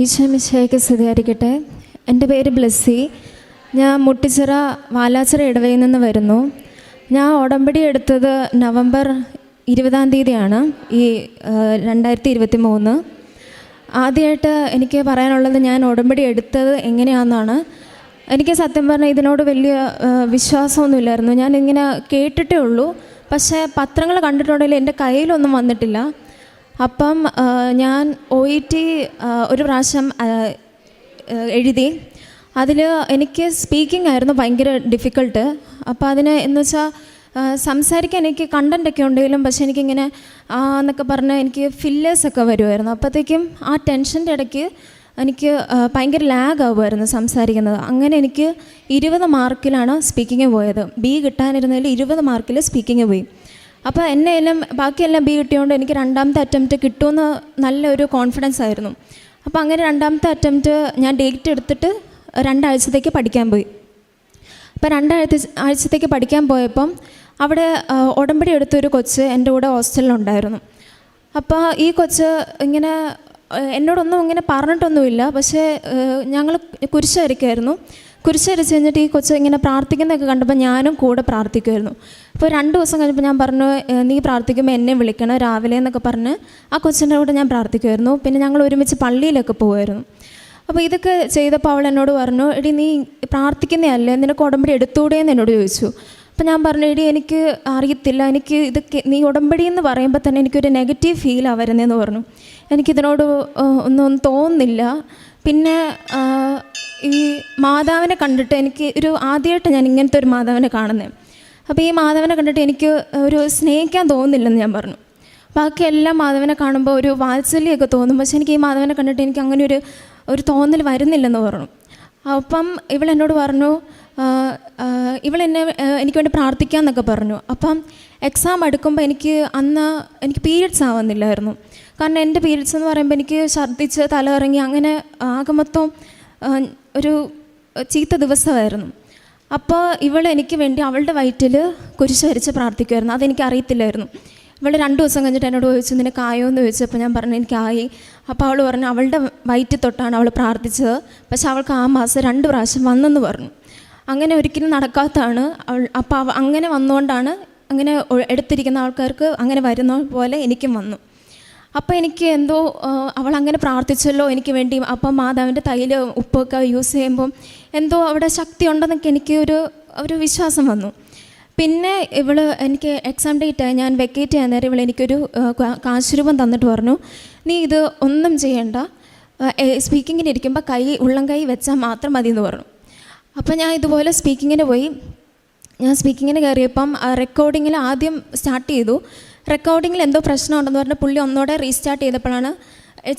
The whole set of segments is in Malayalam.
ഈശോ മിശിഹായ്ക്ക് സ്തുതിയായിരിക്കട്ടെ. എൻ്റെ പേര് ബ്ലെസ്സി. ഞാൻ മുട്ടിച്ചിറ വാലാച്ചിറ ഇടവയിൽ നിന്ന് വരുന്നു. ഞാൻ ഉടമ്പടി എടുത്തത് നവംബർ 20 ഈ 2023. ആദ്യമായിട്ട് എനിക്ക് പറയാനുള്ളത്, ഞാൻ ഉടമ്പടി എടുത്തത് എങ്ങനെയാണെന്നാണ്. എനിക്ക് സത്യം പറഞ്ഞാൽ ഇതിനോട് വലിയ വിശ്വാസമൊന്നുമില്ലായിരുന്നു. ഞാനിങ്ങനെ കേട്ടിട്ടേ ഉള്ളൂ, പക്ഷേ പത്രങ്ങൾ കണ്ടിട്ടുണ്ടെങ്കിൽ എൻ്റെ കയ്യിലൊന്നും വന്നിട്ടില്ല. അപ്പം ഞാൻ OET ഒരു പ്രാവശ്യം എഴുതി. അതിൽ എനിക്ക് സ്പീക്കിംഗ് ആയിരുന്നു ഭയങ്കര ഡിഫിക്കൾട്ട്. അപ്പോൾ അതിന് എന്ന് വെച്ചാൽ സംസാരിക്കാൻ എനിക്ക് കണ്ടൻറ്റൊക്കെ ഉണ്ടെങ്കിലും, പക്ഷേ എനിക്കിങ്ങനെ എന്നൊക്കെ പറഞ്ഞ് എനിക്ക് ഫില്ലേഴ്സൊക്കെ വരുമായിരുന്നു. അപ്പോഴത്തേക്കും ആ ടെൻഷൻ്റെ ഇടയ്ക്ക് എനിക്ക് ഭയങ്കര ലാഗ് ആകുമായിരുന്നു സംസാരിക്കുന്നത്. അങ്ങനെ എനിക്ക് 20 മാർക്കിലാണ് സ്പീക്കിങ് പോയത്. B കിട്ടാനിരുന്നതിൽ 20 മാർക്കിൽ സ്പീക്കിങ് പോയി. അപ്പോൾ എന്നെല്ലാം ബാക്കിയെല്ലാം B കിട്ടിയതുകൊണ്ട് എനിക്ക് രണ്ടാമത്തെ അറ്റംപ്റ്റ് കിട്ടുമെന്ന് നല്ലൊരു കോൺഫിഡൻസ് ആയിരുന്നു. അപ്പോൾ അങ്ങനെ രണ്ടാമത്തെ അറ്റംപ്റ്റ് ഞാൻ ഡേറ്റ് എടുത്തിട്ട് 2 ആഴ്ചത്തേക്ക് പഠിക്കാൻ പോയി. അപ്പോൾ 2 ആഴ്ചത്തേക്ക് പഠിക്കാൻ പോയപ്പം അവിടെ ഉടമ്പടി എടുത്തൊരു കൊച്ച് എൻ്റെ കൂടെ ഹോസ്റ്റലിലുണ്ടായിരുന്നു. അപ്പോൾ ഈ കൊച്ച് ഇങ്ങനെ എന്നോടൊന്നും ഇങ്ങനെ പറഞ്ഞിട്ടൊന്നുമില്ല, പക്ഷേ ഞങ്ങൾ കുരിശരിക്കായിരുന്നു. കുരിശരിച്ച് കഴിഞ്ഞിട്ട് ഈ കൊച്ച് ഇങ്ങനെ പ്രാർത്ഥിക്കുന്നതൊക്കെ കണ്ടപ്പോൾ ഞാനും കൂടെ പ്രാർത്ഥിക്കുമായിരുന്നു. അപ്പോൾ 2 ദിവസം കഴിഞ്ഞപ്പോൾ ഞാൻ പറഞ്ഞു, നീ പ്രാർത്ഥിക്കുമ്പോൾ എന്നെ വിളിക്കണം രാവിലെ എന്നൊക്കെ പറഞ്ഞ് ആ കൊച്ചിൻ്റെ കൂടെ ഞാൻ പ്രാർത്ഥിക്കുമായിരുന്നു. പിന്നെ ഞങ്ങൾ ഒരുമിച്ച് പള്ളിയിലൊക്കെ പോകുമായിരുന്നു. അപ്പോൾ ഇതൊക്കെ ചെയ്തപ്പോൾ അവൾ എന്നോട് പറഞ്ഞു, എടി നീ പ്രാർത്ഥിക്കുന്നതല്ലേ, നിനക്ക് ഉടമ്പടി എടുത്തൂടെ എന്ന് എന്നോട് ചോദിച്ചു. അപ്പോൾ ഞാൻ പറഞ്ഞു, എടി എനിക്ക് അറിയത്തില്ല, എനിക്ക് ഇതൊക്കെ നീ ഉടമ്പടി എന്ന് പറയുമ്പോൾ തന്നെ എനിക്കൊരു നെഗറ്റീവ് ഫീലാണ് വരുന്നതെന്ന് പറഞ്ഞു. എനിക്കിതിനോട് ഒന്നും തോന്നുന്നില്ല. പിന്നെ ഈ മാതാവിനെ കണ്ടിട്ട് എനിക്ക് ആദ്യമായിട്ട് ഞാൻ ഇങ്ങനത്തെ ഒരു മാതാവിനെ കാണുന്നത്. അപ്പോൾ ഈ മാതാവിനെ കണ്ടിട്ട് എനിക്ക് ഒരു സ്നേഹിക്കാൻ തോന്നുന്നില്ലെന്ന് ഞാൻ പറഞ്ഞു. ബാക്കി എല്ലാ മാതാവിനെ കാണുമ്പോൾ ഒരു വാത്സല്യമൊക്കെ തോന്നും, പക്ഷേ എനിക്ക് ഈ മാതാവിനെ കണ്ടിട്ട് എനിക്ക് അങ്ങനെ ഒരു തോന്നൽ വരുന്നില്ലെന്ന് പറഞ്ഞു. അപ്പം ഇവളെന്നോട് പറഞ്ഞു, എനിക്ക് വേണ്ടി പ്രാർത്ഥിക്കാമെന്നൊക്കെ പറഞ്ഞു. അപ്പം എക്സാം എടുക്കുമ്പോൾ എനിക്ക് പീരിയഡ്സ് ആവുന്നില്ലായിരുന്നു. കാരണം എൻ്റെ പീരിയഡ്സ് എന്ന് പറയുമ്പോൾ എനിക്ക് ഛർദ്ദിച്ച് തലകറങ്ങി അങ്ങനെ ആകെ മൊത്തം ഒരു ചീത്ത ദിവസമായിരുന്നു. അപ്പോൾ എനിക്ക് വേണ്ടി അവളുടെ വയറ്റിൽ കുരിശ് വരച്ച് പ്രാർത്ഥിക്കുമായിരുന്നു. അതെനിക്ക് അറിയത്തില്ലായിരുന്നു. ഇവൾ 2 ദിവസം കഴിഞ്ഞിട്ട് എന്നോട് ചോദിച്ചു, നിനക്കായോ എന്ന് ചോദിച്ചപ്പോൾ ഞാൻ പറഞ്ഞു എനിക്കായി. അപ്പോൾ അവൾ പറഞ്ഞു അവളുടെ വയറ്റിൽ തൊട്ടാണ് അവൾ പ്രാർത്ഥിച്ചത്, പക്ഷെ അവൾക്ക് ആ മാസം 2 പ്രാവശ്യം വന്നെന്ന് പറഞ്ഞു. അങ്ങനെ ഒരിക്കലും നടക്കാത്തതാണ് അവൾ. അപ്പോൾ അങ്ങനെ വന്നുകൊണ്ടാണ് അങ്ങനെ എടുത്തിരിക്കുന്ന ആൾക്കാർക്ക് അങ്ങനെ വരുന്ന പോലെ എനിക്കും വന്നു. അപ്പോൾ എനിക്ക് എന്തോ അവളങ്ങനെ പ്രാർത്ഥിച്ചല്ലോ എനിക്ക് വേണ്ടി. അപ്പം മാതാവിൻ്റെ തൈല് ഉപ്പൊക്കെ യൂസ് ചെയ്യുമ്പം എന്തോ അവിടെ ശക്തി ഉണ്ടെന്നൊക്കെ എനിക്ക് ഒരു വിശ്വാസം വന്നു. പിന്നെ എനിക്ക് എക്സാം ഡേറ്റായി, ഞാൻ വെക്കേറ്റ് ചെയ്യാൻ നേരം എനിക്കൊരു കാശ് രൂപം തന്നിട്ട് പറഞ്ഞു, നീ ഇത് ഒന്നും ചെയ്യണ്ട, സ്പീക്കിങ്ങിന് ഇരിക്കുമ്പോൾ ഉള്ളം കൈ വെച്ചാൽ മാത്രം മതി എന്ന് പറഞ്ഞു. അപ്പോൾ ഞാൻ ഇതുപോലെ സ്പീക്കിങ്ങിന് പോയി. ഞാൻ സ്പീക്കിങ്ങിന് കയറിയപ്പം റെക്കോർഡിങ്ങിൽ ആദ്യം സ്റ്റാർട്ട് ചെയ്തു. റെക്കോർഡിങ്ങിൽ എന്തോ പ്രശ്നമുണ്ടെന്ന് പറഞ്ഞ് പുള്ളി ഒന്നുകൂടെ റീസ്റ്റാർട്ട് ചെയ്തപ്പോഴാണ്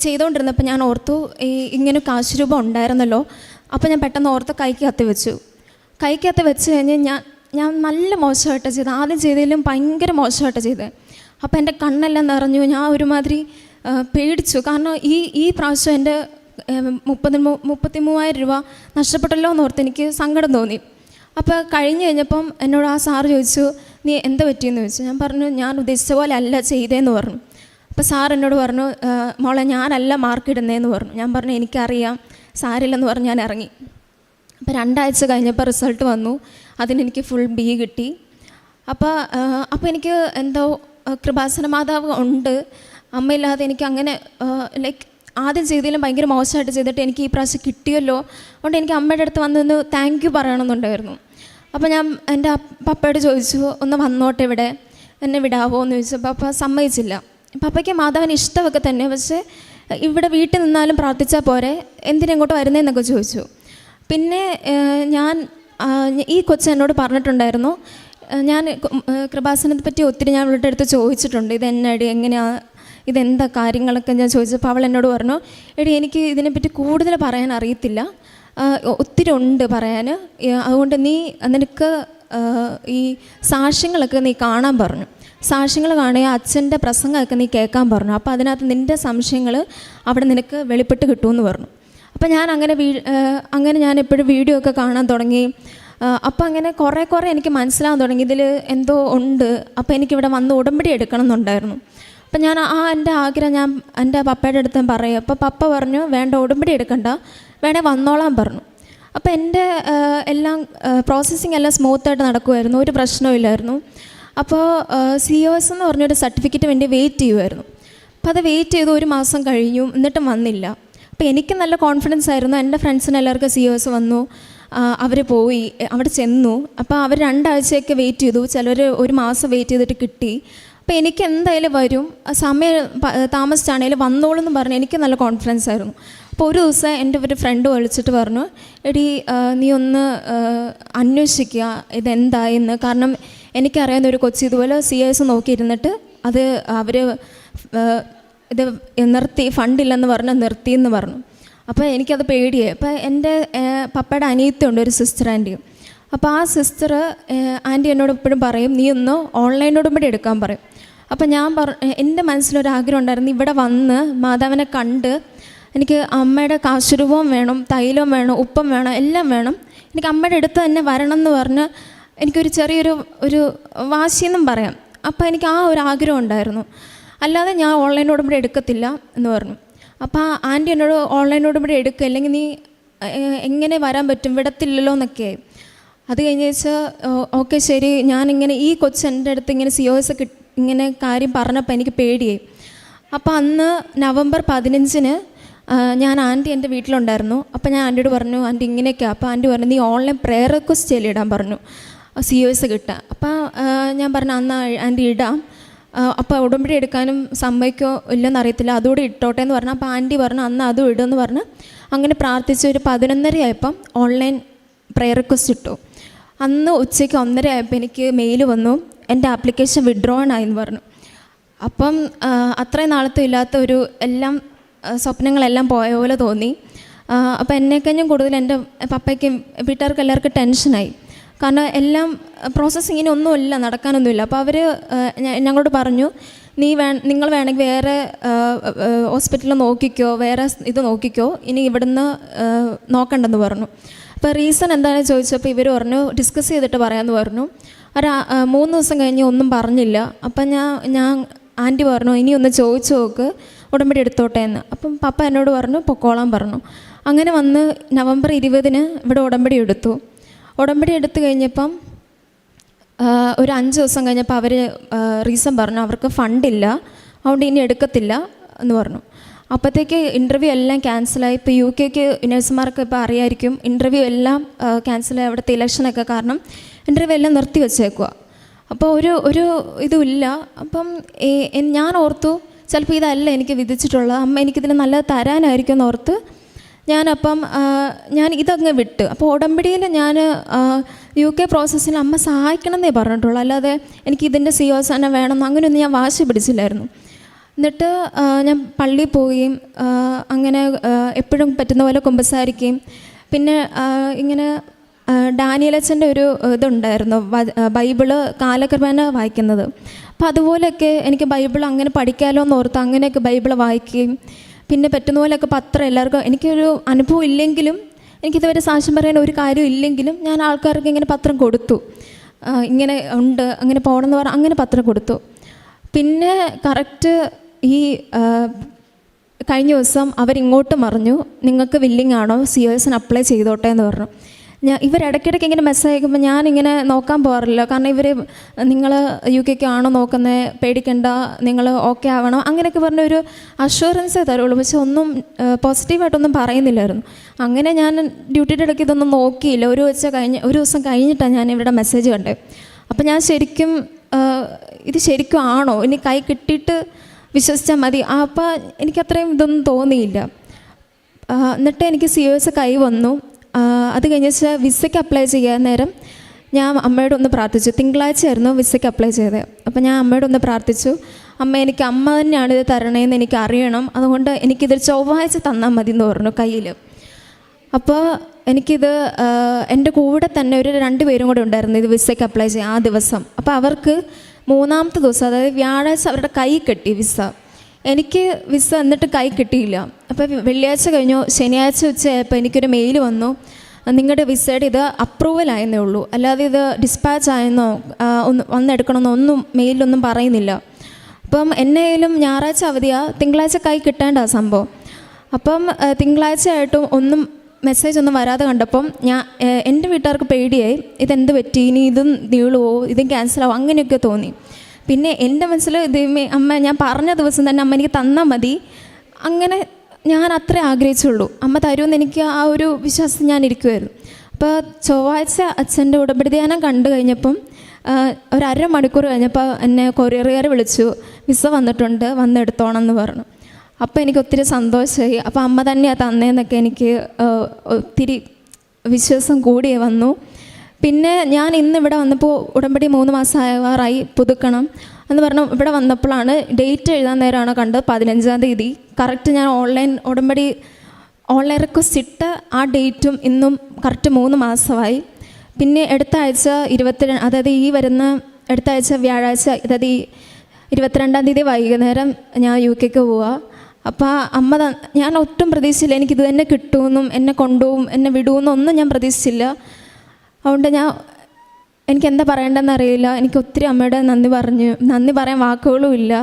ചെയ്തുകൊണ്ടിരുന്നപ്പോൾ ഞാൻ ഓർത്തു ഇങ്ങനെ കാശ് രൂപം ഉണ്ടായിരുന്നല്ലോ. അപ്പോൾ ഞാൻ പെട്ടെന്ന് ഓർത്ത് കൈക്കകത്ത് വെച്ച് കഴിഞ്ഞ് ഞാൻ നല്ല മോശമായിട്ട് ചെയ്തത്. ആദ്യം ചെയ്തതിലും ഭയങ്കര മോശമായിട്ട് ചെയ്തത്. അപ്പോൾ എൻ്റെ കണ്ണെല്ലാം നിറഞ്ഞു. ഞാൻ ഒരുമാതിരി പേടിച്ചു. കാരണം ഈ പ്രാവശ്യം എൻ്റെ 33,000 രൂപ നഷ്ടപ്പെട്ടല്ലോ എന്നോർത്ത് എനിക്ക് സങ്കടം തോന്നി. അപ്പോൾ കഴിഞ്ഞപ്പം എന്നോട് ആ സാറ് ചോദിച്ചു, നീ എന്താ പറ്റിയെന്ന് ചോദിച്ചു. ഞാൻ പറഞ്ഞു, ഞാൻ ഉദ്ദേശിച്ച പോലെ അല്ല ചെയ്തതെന്ന് പറഞ്ഞു. അപ്പോൾ സാർ എന്നോട് പറഞ്ഞു, മോളെ ഞാനല്ല മാർക്ക് ഇടുന്നതെന്ന് പറഞ്ഞു. ഞാൻ പറഞ്ഞു എനിക്കറിയാം, സാരില്ലെന്ന് പറഞ്ഞ് ഞാൻ ഇറങ്ങി. അപ്പോൾ 2 ആഴ്ച കഴിഞ്ഞപ്പോൾ റിസൾട്ട് വന്നു. അതിനെനിക്ക് ഫുൾ B കിട്ടി. അപ്പോൾ എനിക്ക് എന്തോ കൃപാസന മാതാവ് ഉണ്ട്, അമ്മയില്ലാതെ എനിക്ക് അങ്ങനെ ആദ്യം ചെയ്തതിലും ഭയങ്കര മോശമായിട്ട് ചെയ്തിട്ട് എനിക്ക് ഈ പ്രാവശ്യം കിട്ടിയല്ലോ. അതുകൊണ്ട് എനിക്ക് അമ്മയുടെ അടുത്ത് വന്നൊന്ന് താങ്ക് യു പറയണമെന്നുണ്ടായിരുന്നു. അപ്പോൾ ഞാൻ എൻ്റെ പപ്പയോട് ചോദിച്ചു, ഒന്ന് വന്നോട്ടെ ഇവിടെ, എന്നെ വിടാവോ എന്ന് ചോദിച്ചപ്പോൾ പപ്പ സമ്മതിച്ചില്ല. പപ്പയ്ക്ക് മാതാവിന് ഇഷ്ടമൊക്കെ തന്നെ, പക്ഷേ ഇവിടെ വീട്ടിൽ നിന്നാലും പ്രാർത്ഥിച്ചാൽ പോരെ, എന്തിനെങ്ങോട്ട് വരുന്നതെന്നൊക്കെ ചോദിച്ചു. പിന്നെ ഈ കൊച്ച് എന്നോട് പറഞ്ഞിട്ടുണ്ടായിരുന്നു, ഞാൻ കൃപാസനത്തെ പറ്റി ഒത്തിരി ഞാൻ ഇവളുടെ അടുത്ത് ചോദിച്ചിട്ടുണ്ട്, ഇതെന്നടി എങ്ങനെയാണ്, ഇതെന്താ കാര്യങ്ങളൊക്കെ ഞാൻ ചോദിച്ചപ്പോൾ അവൾ എന്നോട് പറഞ്ഞു, എടി എനിക്ക് ഇതിനെപ്പറ്റി കൂടുതൽ പറയാൻ അറിയത്തില്ല, ഒത്തിരി ഉണ്ട് പറയാൻ, അതുകൊണ്ട് നിനക്ക് ഈ സാക്ഷ്യങ്ങളൊക്കെ നീ കാണാൻ പറഞ്ഞു, സാക്ഷ്യങ്ങൾ കാണുക, അച്ഛൻ്റെ പ്രസംഗമൊക്കെ നീ കേൾക്കാൻ പറഞ്ഞു. അപ്പോൾ അതിനകത്ത് നിൻ്റെ സംശയങ്ങൾ അവിടെ നിനക്ക് വെളിപ്പെട്ട് കിട്ടുമെന്ന് പറഞ്ഞു. അപ്പോൾ ഞാൻ അങ്ങനെ ഞാൻ എപ്പോഴും വീഡിയോ ഒക്കെ കാണാൻ തുടങ്ങി. അപ്പോൾ അങ്ങനെ കുറേ എനിക്ക് മനസ്സിലാകാൻ തുടങ്ങി, ഇതിൽ എന്തോ ഉണ്ട്. അപ്പോൾ എനിക്കിവിടെ വന്ന് ഉടമ്പടി എടുക്കണം എന്നുണ്ടായിരുന്നു. അപ്പം ഞാൻ എൻ്റെ ആഗ്രഹം ഞാൻ എൻ്റെ പപ്പയുടെ അടുത്ത് പറയും. അപ്പോൾ പപ്പ പറഞ്ഞു വേണ്ട, ഉടമ്പടി എടുക്കണ്ട, വേണേൽ വന്നോളാൻ പറഞ്ഞു. അപ്പോൾ എൻ്റെ എല്ലാം പ്രോസസ്സിങ് എല്ലാം സ്മൂത്തായിട്ട് നടക്കുമായിരുന്നു, ഒരു പ്രശ്നമില്ലായിരുന്നു. അപ്പോൾ COS എന്ന് പറഞ്ഞൊരു സർട്ടിഫിക്കറ്റ് വേണ്ടി വെയിറ്റ് ചെയ്യുമായിരുന്നു. അപ്പോൾ അത് വെയിറ്റ് ചെയ്തു, ഒരു മാസം കഴിഞ്ഞു, എന്നിട്ടും വന്നില്ല. അപ്പോൾ എനിക്ക് നല്ല കോൺഫിഡൻസ് ആയിരുന്നു. എൻ്റെ ഫ്രണ്ട്സിന് എല്ലാവർക്കും COS വന്നു, അവർ പോയി അവിടെ ചെന്നു. അപ്പോൾ അവർ 2 ആഴ്ചയൊക്കെ വെയിറ്റ് ചെയ്തു, ചിലർ ഒരു മാസം വെയിറ്റ് ചെയ്തിട്ട് കിട്ടി. അപ്പോൾ എനിക്ക് എന്തായാലും വരും, സമയം താമസിച്ചാണെങ്കിലും വന്നോളൂ എന്ന് പറഞ്ഞ് എനിക്ക് നല്ല കോൺഫിഡൻസ് ആയിരുന്നു. അപ്പോൾ ഒരു ദിവസം എൻ്റെ ഒരു ഫ്രണ്ട് വിളിച്ചിട്ട് പറഞ്ഞു, എടി നീ ഒന്ന് അന്വേഷിക്കുക ഇതെന്തായെന്ന്. കാരണം എനിക്കറിയാവുന്ന ഒരു കൊച്ചി ഇതുപോലെ COS നോക്കിയിരുന്നിട്ട് അത് അവർ ഇത് നിർത്തി, ഫണ്ടില്ലെന്ന് പറഞ്ഞ് നിർത്തിയെന്ന് പറഞ്ഞു. അപ്പോൾ എനിക്കത് പേടിയായി. അപ്പോൾ എൻ്റെ പപ്പയുടെ അനിയത്തിയുണ്ട്, ഒരു സിസ്റ്റർ ആൻറ്റി. അപ്പോൾ ആ സിസ്റ്റർ ആൻറ്റി എന്നോട് എപ്പോഴും പറയും, നീ ഒന്ന് ഓൺലൈനോടും കൂടി എടുക്കാൻ പറയും. അപ്പോൾ ഞാൻ എൻ്റെ മനസ്സിലൊരാഗ്രഹം ഉണ്ടായിരുന്നു, ഇവിടെ വന്ന് മാതാവിനെ കണ്ട് എനിക്ക് അമ്മയുടെ കാശുരൂപവും വേണം, തൈലവും വേണം, ഉപ്പും വേണം, എല്ലാം വേണം, എനിക്ക് അമ്മയുടെ അടുത്ത് തന്നെ വരണം എന്ന് പറഞ്ഞ് എനിക്കൊരു ചെറിയൊരു വാശിയെന്നും പറയാം. അപ്പോൾ എനിക്ക് ആ ഒരു ആഗ്രഹം ഉണ്ടായിരുന്നു. അല്ലാതെ ഞാൻ ഓൺലൈനോടും കൂടി എടുക്കത്തില്ല എന്ന് പറഞ്ഞു. അപ്പോൾ ആൻറ്റി എന്നോട് ഓൺലൈനോടും കൂടി എടുക്കുക, അല്ലെങ്കിൽ നീ എങ്ങനെ വരാൻ പറ്റും, വിടത്തില്ലല്ലോ എന്നൊക്കെയായി. അത് കഴിഞ്ഞ് വെച്ചാൽ ഓക്കെ ശരി, ഞാനിങ്ങനെ ഈ എൻ്റെ അടുത്ത് ഇങ്ങനെ COS ഇങ്ങനെ കാര്യം പറഞ്ഞപ്പോൾ എനിക്ക് പേടിയായി. അപ്പോൾ അന്ന് നവംബർ 15-ന് ഞാൻ ആൻറ്റി എൻ്റെ വീട്ടിലുണ്ടായിരുന്നു. അപ്പോൾ ഞാൻ ആൻറ്റിയോട് പറഞ്ഞു, ആൻറ്റി ഇങ്ങനെയൊക്കെയാണ്. അപ്പോൾ ആൻറ്റി പറഞ്ഞു, നീ ഓൺലൈൻ പ്രെയർ റിക്വസ്റ്റ് ചെല്ലിടാൻ പറഞ്ഞു, COS കിട്ടുക. അപ്പോൾ ഞാൻ പറഞ്ഞു, അന്ന് ആൻറ്റി ഇടാം, അപ്പോൾ ഉടമ്പടി എടുക്കാനും സമ്മതിക്കോ ഇല്ലെന്ന് അറിയത്തില്ല, അതുകൂടി ഇട്ടോട്ടെ എന്ന് പറഞ്ഞു. അപ്പോൾ ആൻറ്റി പറഞ്ഞു അന്ന് അതും ഇടുമെന്ന് പറഞ്ഞ് അങ്ങനെ പ്രാർത്ഥിച്ച് ഒരു 11:30 ആയപ്പം ഓൺലൈൻ പ്രെയർ റിക്വസ്റ്റ് ഇട്ടു. അന്ന് ഉച്ചയ്ക്ക് 1:30 ആയപ്പോൾ എനിക്ക് മെയിൽ വന്നു, എൻ്റെ ആപ്ലിക്കേഷൻ വിഡ്രോൺ ആയെന്ന് പറഞ്ഞു. അപ്പം അത്രയും നാളത്തും ഇല്ലാത്ത ഒരു എല്ലാം സ്വപ്നങ്ങളെല്ലാം പോയ പോലെ തോന്നി. അപ്പോൾ എന്നെക്കഴിഞ്ഞും കൂടുതൽ എൻ്റെ പപ്പയ്ക്കും വീട്ടുകാർക്ക് എല്ലാവർക്കും ടെൻഷനായി. കാരണം എല്ലാം പ്രോസസ്സിങ്ങിന് ഒന്നുമില്ല, നടക്കാനൊന്നുമില്ല. അപ്പോൾ അവർ ഞങ്ങളോട് പറഞ്ഞു, നിങ്ങൾ വേണമെങ്കിൽ വേറെ ഹോസ്പിറ്റലിൽ നോക്കിക്കോ, വേറെ ഇത് നോക്കിക്കോ, ഇനി ഇവിടുന്ന് നോക്കണ്ടെന്ന് പറഞ്ഞു. അപ്പോൾ റീസൺ എന്താണെന്ന് ചോദിച്ചപ്പോൾ ഇവർ പറഞ്ഞു ഡിസ്കസ് ചെയ്തിട്ട് പറയാമെന്ന് പറഞ്ഞു. 3 ദിവസം കഴിഞ്ഞ് ഒന്നും പറഞ്ഞില്ല. അപ്പം ഞാൻ ആൻറ്റി പറഞ്ഞു ഇനി ഒന്ന് ചോദിച്ചു നോക്ക്, ഉടമ്പടി എടുത്തോട്ടെ എന്ന്. അപ്പം പപ്പ എന്നോട് പറഞ്ഞു പൊക്കോളാൻ പറഞ്ഞു. അങ്ങനെ വന്ന് നവംബർ 20-ന് ഇവിടെ ഉടമ്പടി എടുത്തു. ഉടമ്പടി എടുത്തു കഴിഞ്ഞപ്പം ഒരു 5 ദിവസം കഴിഞ്ഞപ്പോൾ അവർ റീസൺ പറഞ്ഞു അവർക്ക് ഫണ്ടില്ല, അതുകൊണ്ട് ഇനി എടുക്കത്തില്ല എന്ന് പറഞ്ഞു. അപ്പോഴത്തേക്ക് ഇൻ്റർവ്യൂ എല്ലാം ക്യാൻസലായി. ഇപ്പോൾ UK നഴ്സുമാർക്ക് ഇപ്പോൾ അറിയായിരിക്കും, ഇൻ്റർവ്യൂ എല്ലാം ക്യാൻസലായി. അവിടുത്തെ ഇലക്ഷനൊക്കെ കാരണം ഇൻ്റർവ്യൂ എല്ലാം നിർത്തി വെച്ചേക്കുക. അപ്പോൾ ഒരു ഇതുമില്ല. അപ്പം ഞാൻ ഓർത്തു ചിലപ്പോൾ ഇതല്ല എനിക്ക് വിധിച്ചിട്ടുള്ളത്, അമ്മ എനിക്കിതിന് നല്ലത് തരാനായിരിക്കും എന്നോർത്ത് ഞാൻ ഇതങ്ങ് വിട്ട്. അപ്പോൾ ഉടമ്പടിയിൽ ഞാൻ UK പ്രോസസ്സിൽ അമ്മ സഹായിക്കണം എന്നേ പറഞ്ഞിട്ടുള്ളൂ, അല്ലാതെ എനിക്കിതിൻ്റെ COS തന്നെ വേണമെന്ന് അങ്ങനെയൊന്നും ഞാൻ വാശി പിടിച്ചില്ലായിരുന്നു. എന്നിട്ട് ഞാൻ പള്ളിയിൽ പോവുകയും അങ്ങനെ എപ്പോഴും പറ്റുന്ന പോലെ കുമ്പസാരിക്കുകയും പിന്നെ ഇങ്ങനെ ഡാനിയലച്ചൻ്റെ ഒരു ഇതുണ്ടായിരുന്നു, ബൈബിള് കാലക്രമേണ വായിക്കുന്നത്. അപ്പോൾ അതുപോലെയൊക്കെ എനിക്ക് ബൈബിൾ അങ്ങനെ പഠിക്കാമല്ലോ എന്ന് ഓർത്ത് അങ്ങനെയൊക്കെ ബൈബിൾ വായിക്കുകയും പിന്നെ പറ്റുന്ന പോലെയൊക്കെ പത്രം എല്ലാവർക്കും, എനിക്കൊരു അനുഭവം ഇല്ലെങ്കിലും എനിക്കിതുവരെ സാക്ഷ്യം പറയാൻ ഒരു കാര്യം ഇല്ലെങ്കിലും ഞാൻ ആൾക്കാർക്ക് ഇങ്ങനെ പത്രം കൊടുത്തു, ഇങ്ങനെ ഉണ്ട് അങ്ങനെ പോകണമെന്ന് പറഞ്ഞാൽ അങ്ങനെ പത്രം കൊടുത്തു. പിന്നെ കറക്റ്റ് ഈ കഴിഞ്ഞ ദിവസം അവരിങ്ങോട്ട് പറഞ്ഞു നിങ്ങൾക്ക് വില്ലിങ് ആണോ COSന് അപ്ലൈ ചെയ്തോട്ടെ എന്ന് പറഞ്ഞു. ഇവരിടയ്ക്കിടയ്ക്ക് ഇങ്ങനെ മെസ്സേജ് അയക്കുമ്പോൾ ഞാനിങ്ങനെ നോക്കാൻ പോകാറില്ല. കാരണം ഇവർ നിങ്ങൾ UK ആണോ നോക്കുന്നത്, പേടിക്കണ്ട, നിങ്ങൾ ഓക്കെ ആവണം അങ്ങനെയൊക്കെ പറഞ്ഞൊരു അഷ്വറൻസേ തരുള്ളൂ. പക്ഷെ ഒന്നും പോസിറ്റീവായിട്ടൊന്നും പറയുന്നില്ലായിരുന്നു. അങ്ങനെ ഞാൻ ഡ്യൂട്ടിയുടെ ഇടയ്ക്ക് ഇതൊന്നും നോക്കിയില്ല. ഒരു ദിവസം കഴിഞ്ഞിട്ടാണ് ഞാൻ ഇവിടെ മെസ്സേജ് കണ്ടത്. അപ്പോൾ ഞാൻ ശരിക്കും ഇത് ശരിക്കും ആണോ, ഇനി കൈ കിട്ടിയിട്ട് വിശ്വസിച്ചാൽ മതി. അപ്പോൾ എനിക്കത്രയും ഇതൊന്നും തോന്നിയില്ല. എന്നിട്ട് എനിക്ക് COS കൈ വന്നു. അത് കഴിഞ്ഞ വിസയ്ക്ക് അപ്ലൈ ചെയ്യാൻ നേരം ഞാൻ അമ്മയോടൊന്ന് പ്രാർത്ഥിച്ചു. തിങ്കളാഴ്ചയായിരുന്നു വിസയ്ക്ക് അപ്ലൈ ചെയ്തത്. അപ്പോൾ ഞാൻ അമ്മയോടൊന്ന് പ്രാർത്ഥിച്ചു, അമ്മ തന്നെയാണ് ഇത് തരണേന്ന് എനിക്ക് അറിയണം, അതുകൊണ്ട് എനിക്കിത് ചൊവ്വാഴ്ച തന്നാൽ മതി എന്ന് പറഞ്ഞു കയ്യിൽ. അപ്പോൾ എനിക്കിത് എൻ്റെ കൂടെ തന്നെ ഒരു 2 പേരും കൂടെ ഉണ്ടായിരുന്നു ഇത് വിസയ്ക്ക് അപ്ലൈ ചെയ്യാൻ ആ ദിവസം. അപ്പോൾ അവർക്ക് 3-ാമത്തെ ദിവസം, അതായത് വ്യാഴാഴ്ച അവരുടെ കൈ കിട്ടി വിസ. എനിക്ക് വിസ എന്നിട്ട് കൈ കിട്ടിയില്ല. അപ്പോൾ വെള്ളിയാഴ്ച കഴിഞ്ഞു, ശനിയാഴ്ച ഉച്ചയായപ്പോൾ എനിക്കൊരു മെയിൽ വന്നു, നിങ്ങളുടെ വിസയുടെ ഇത് അപ്രൂവൽ ആയെന്നേ ഉള്ളൂ, അല്ലാതെ ഇത് ഡിസ്പാച്ച് ആയെന്നോ വന്നെടുക്കണമെന്നോ ഒന്നും മെയിലൊന്നും പറയുന്നില്ല. അപ്പോൾ അപ്പം എന്നെയും ഞായറാഴ്ച അവധിയാണ്, തിങ്കളാഴ്ച കൈ കിട്ടേണ്ട സംഭവം. അപ്പം തിങ്കളാഴ്ച ആയിട്ടും ഒന്നും മെസ്സേജ് ഒന്നും വരാതെ കണ്ടപ്പം എൻ്റെ വീട്ടുകാർക്ക് പേടിയായി, ഇതെന്ത് പറ്റി, ഇനി ഇതും നീളുവോ, ഇതും ക്യാൻസലാവോ, അങ്ങനെയൊക്കെ തോന്നി. പിന്നെ എൻ്റെ മനസ്സിൽ അമ്മ ഞാൻ പറഞ്ഞ ദിവസം തന്നെ അമ്മ എനിക്ക് തന്നാൽ മതി, അങ്ങനെ ഞാൻ അത്രേ ആഗ്രഹിച്ചുള്ളൂ. അമ്മ തരുമെന്ന് എനിക്ക് ആ ഒരു വിശ്വാസം ഞാൻ ഇരിക്കുമായിരുന്നു. അപ്പോൾ ചൊവ്വാഴ്ച അച്ഛൻ്റെ ഉടമ്പടി ധ്യാനം കണ്ടു കഴിഞ്ഞപ്പം ഒരു അരമണിക്കൂർ കഴിഞ്ഞപ്പോൾ എന്നെ കൊറിയറുകാർ വിളിച്ചു, വിസ വന്നിട്ടുണ്ട്, വന്നെടുത്തോണം എന്ന് പറഞ്ഞു. അപ്പോൾ എനിക്ക് ഒത്തിരി സന്തോഷമായി. അപ്പോൾ അമ്മ തന്നെയാണ് തന്നേന്നൊക്കെ എനിക്ക് ഒത്തിരി വിശ്വാസം കൂടി വന്നു. പിന്നെ ഞാൻ ഇന്ന് ഇവിടെ വന്നപ്പോൾ ഉടമ്പടി 3 മാസം ആവാറായി, പുതുക്കണം എന്ന് പറഞ്ഞു. ഇവിടെ വന്നപ്പോഴാണ് ഡേറ്റ് എഴുതാൻ നേരമാണ് കണ്ടത്, 15-ാം തീയതി. കറക്റ്റ് ഞാൻ ഉടമ്പടി ഓൺലൈൻ റിക്വസ്റ്റ് ഇട്ട് ആ ഡേറ്റും ഇന്നും കറക്റ്റ് 3 മാസമായി. പിന്നെ അടുത്ത ആഴ്ച 22, അതായത് ഈ വരുന്ന അടുത്ത ആഴ്ച വ്യാഴാഴ്ച, അതായത് ഈ 22-ാം തീയതി വൈകുന്നേരം ഞാൻ UK പോവുക. അപ്പോൾ അമ്മ ഞാൻ ഒട്ടും പ്രതീക്ഷിച്ചില്ല എനിക്കിത് തന്നെ കിട്ടുമെന്നും എന്നെ കൊണ്ടുപോകും എന്നെ വിടുമെന്നും ഒന്നും ഞാൻ പ്രതീക്ഷിച്ചില്ല. അതുകൊണ്ട് എനിക്ക് എന്താ പറയേണ്ടതെന്ന് അറിയില്ല. എനിക്ക് ഒത്തിരി അമ്മയുടെ നന്ദി പറയാൻ വാക്കുകളും ഇല്ല.